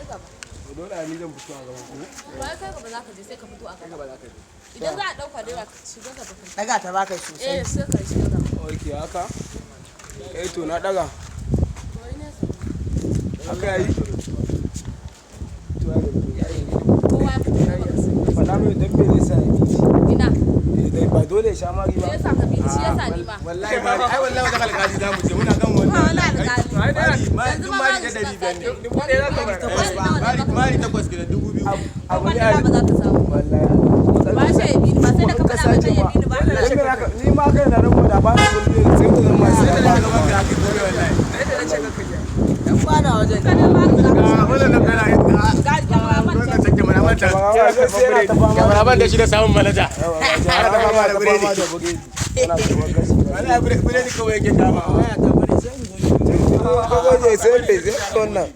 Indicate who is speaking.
Speaker 1: kai gaba.
Speaker 2: Dole ni zan fito a gaba ko?
Speaker 1: Wai kai gaba za ka je sai ka fito a gaba. Idan za a ɗauka dai ka shiga ka tafi.
Speaker 3: Daga ta baka sosai.
Speaker 1: Sai ka shiga gaba.
Speaker 2: Ok haka? To na daga.
Speaker 1: Wai ne sa.
Speaker 2: Haka yayi?
Speaker 1: Kowa ya fito ya yi.
Speaker 2: Fada mai dan me yasa ya bi.
Speaker 1: Ina.
Speaker 2: Dai ba dole ya sha magi ba.
Speaker 1: Me yasa ka bi shi yasa ni ba.
Speaker 4: Wallahi mari ai wallahi wata alƙali za mu je muna kan wannan.
Speaker 1: Wani alƙali.
Speaker 4: Mari mari da 500 ne.
Speaker 2: Dubu ɗaya za ka bayar.
Speaker 4: Mari takwas ke da 2000.
Speaker 2: Abu ne
Speaker 1: ba za ka samu.
Speaker 2: wallahi.
Speaker 1: Ba shi ya bi ni ba sai da ka faɗa ba kai ya bi ni ba.
Speaker 2: Ni ma kai na rabu da ba na kullu sai ku zama
Speaker 4: Sai da
Speaker 2: sai
Speaker 4: daga gaban ka ake dole wallahi.
Speaker 2: da nace ka kaje.
Speaker 3: Dan ba na wajen.
Speaker 1: Kada ba ka samu.
Speaker 4: Wannan nan kana
Speaker 1: Ga jama'a ban
Speaker 4: wannan take mana manta.
Speaker 2: Kamar
Speaker 4: ban da shi da samun manaja.
Speaker 2: Ana ta fama da biredi. Ana ta fama gaskiya.
Speaker 4: Wallahi biredi kawai yake kama.
Speaker 3: Waya ta bari sai in goje.
Speaker 2: Ko goje sai wannan.